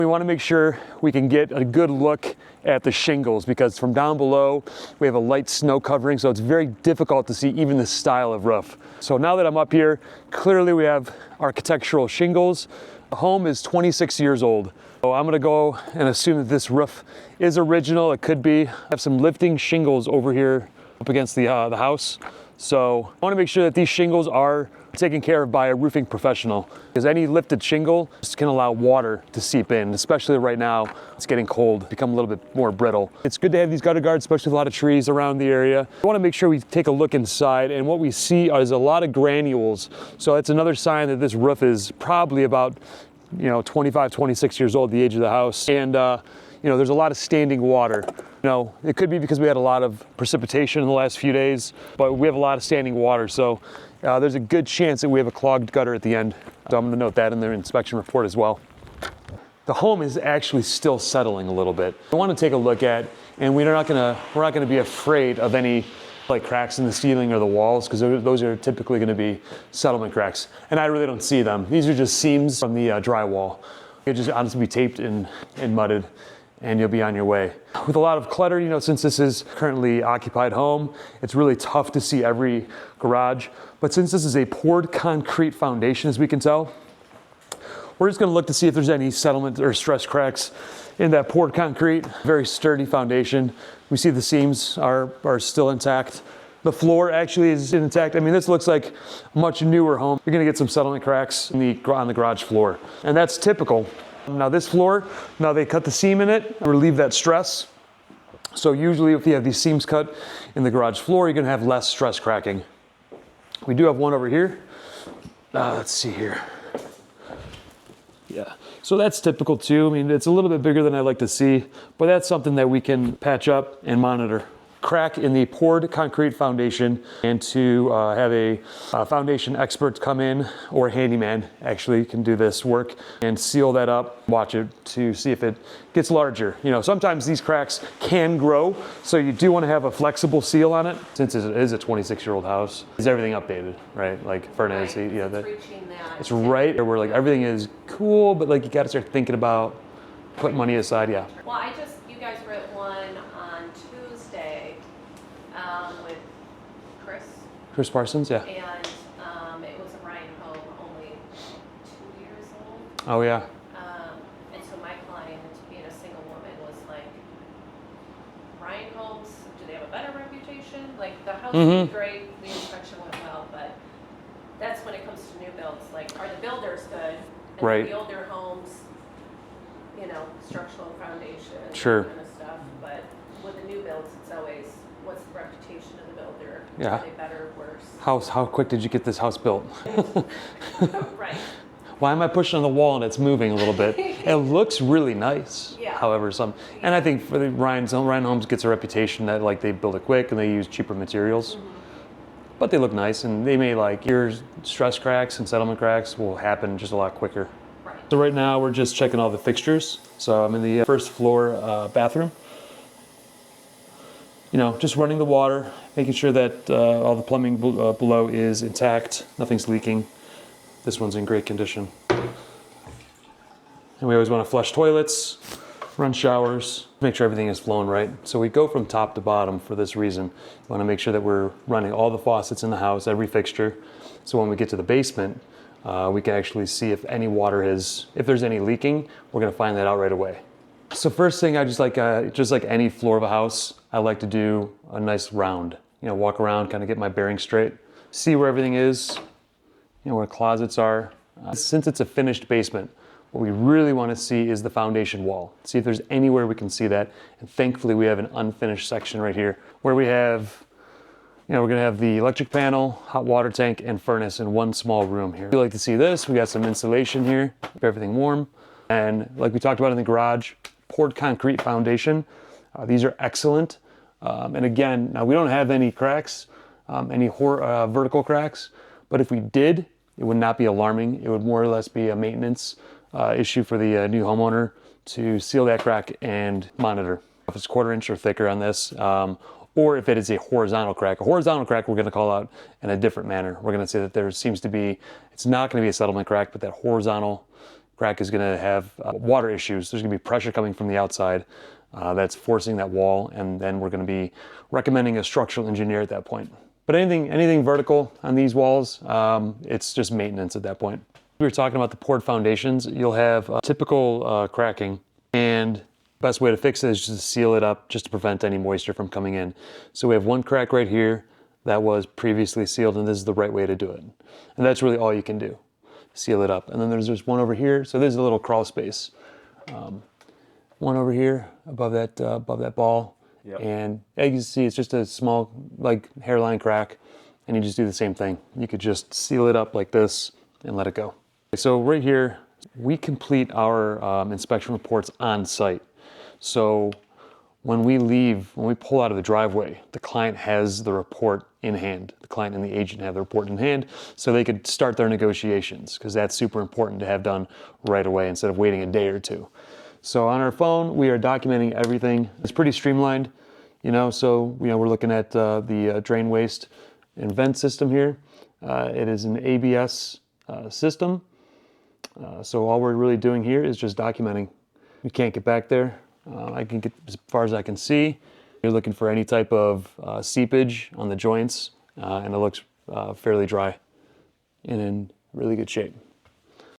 We want to make sure we can get a good look at the shingles because from down below we have a light snow covering, so it's very difficult to see even the style of roof. So now that I'm up here, clearly we have architectural shingles. The home is 26 years old. So I'm gonna go and assume that this roof is original. It could be. I have some lifting shingles over here up against the house. So I wanna make sure that these shingles are taken care of by a roofing professional because any lifted shingle just can allow water to seep in, especially right now. It's getting cold, become a little bit more brittle. It's good to have these gutter guards, especially with a lot of trees around the area. I wanna make sure we take a look inside, and what we see is a lot of granules. So it's another sign that this roof is probably about 25, 26 years old, the age of the house. And there's a lot of standing water. It could be because we had a lot of precipitation in the last few days, but we have a lot of standing water. So there's a good chance that we have a clogged gutter at the end. So I'm gonna note that in the inspection report as well. The home is actually still settling a little bit. I wanna take a look at, and we're not gonna be afraid of any like cracks in the ceiling or the walls, because those are typically going to be settlement cracks, and I really don't see them. These are just seams from the drywall. It just honestly be taped and mudded, and you'll be on your way. With a lot of clutter, since this is currently occupied home, it's really tough to see every garage. But since this is a poured concrete foundation, as we can tell, we're just going to look to see if there's any settlement or stress cracks in that poured concrete. Very sturdy foundation. We see the seams are still intact. The floor actually is intact. I mean, this looks like a much newer home. You're gonna get some settlement cracks on the garage floor, and that's typical. Now this floor, they cut the seam in it, relieve that stress. So usually if you have these seams cut in the garage floor, you're gonna have less stress cracking. We do have one over here. Let's see here. Yeah, so that's typical too. I mean, it's a little bit bigger than I like to see, but that's something that we can patch up and monitor. Crack in the poured concrete foundation, and to have a foundation expert come in, or a handyman actually can do this work and seal that up, watch it to see if it gets larger. Sometimes these cracks can grow, so you do want to have a flexible seal on it. Since it is a 26-year-old house, is everything updated, right? Like furnace, right. It's right where like everything is cool, but like you got to start thinking about putting money aside. Yeah. Well, you guys were at one on Tuesday with Chris Parsons, yeah. And it was a Ryan home, only 2 years old. Oh yeah. And so my client, being a single woman, was like, Ryan homes, do they have a better reputation? Like the house was great, the inspection went well, but that's when it comes to new builds. Like, are the builders good? And right. The older homes, structural foundation, sure. That kind of stuff. But with the new builds, it's always, what's the reputation of the builder? Yeah. Are they better or worse? How quick did you get this house built? Right. Why am I pushing on the wall and it's moving a little bit? It looks really nice. Yeah. However, and I think for the Ryan Homes gets a reputation that like they build it quick and they use cheaper materials. But they look nice, and they may your stress cracks and settlement cracks will happen just a lot quicker. Right. So right now we're just checking all the fixtures. So I'm in the first floor bathroom. Just running the water, making sure that all the plumbing below is intact, nothing's leaking. This one's in great condition. And we always want to flush toilets, run showers, make sure everything is flowing right. So we go from top to bottom for this reason. We want to make sure that we're running all the faucets in the house, every fixture. So when we get to the basement, we can actually see if any water if there's any leaking, we're going to find that out right away. So first thing, I just like any floor of a house, I like to do a nice round. Walk around, kind of get my bearings straight, see where everything is, where closets are. Since it's a finished basement, what we really want to see is the foundation wall. See if there's anywhere we can see that. And thankfully we have an unfinished section right here where we have, we're going to have the electric panel, hot water tank, and furnace in one small room here. We like to see this. We got some insulation here, keep everything warm. And like we talked about in the garage, poured concrete foundation. These are excellent. And again, now we don't have any cracks, any vertical cracks, but if we did, it would not be alarming. It would more or less be a maintenance issue for the new homeowner to seal that crack and monitor if it's 1/4 inch or thicker on this, or if it is a horizontal crack. A horizontal crack we're going to call out in a different manner. We're going to say that there seems to be, it's not going to be a settlement crack, but that horizontal crack is going to have water issues. There's going to be pressure coming from the outside that's forcing that wall, and then we're going to be recommending a structural engineer at that point. But anything vertical on these walls, it's just maintenance at that point. We were talking about the poured foundations. You'll have typical cracking, and best way to fix it is just to seal it up, just to prevent any moisture from coming in. So we have one crack right here that was previously sealed, and this is the right way to do it. And that's really all you can do, seal it up. And then there's one over here. So there's a little crawl space. One over here above that ball. Yep. And as you can see, it's just a small like hairline crack, and you just do the same thing. You could just seal it up like this and let it go. So right here, we complete our inspection reports on site. So when we pull out of the driveway, the client has the report in hand. The client and the agent have the report in hand, so they could start their negotiations, because that's super important to have done right away instead of waiting a day or two. So on our phone, we are documenting everything. It's pretty streamlined, so we're looking at the drain waste and vent system here. It is an ABS system. So all we're really doing here is just documenting. We can't get back there. I can get as far as I can see. You're looking for any type of seepage on the joints, and it looks fairly dry and in really good shape.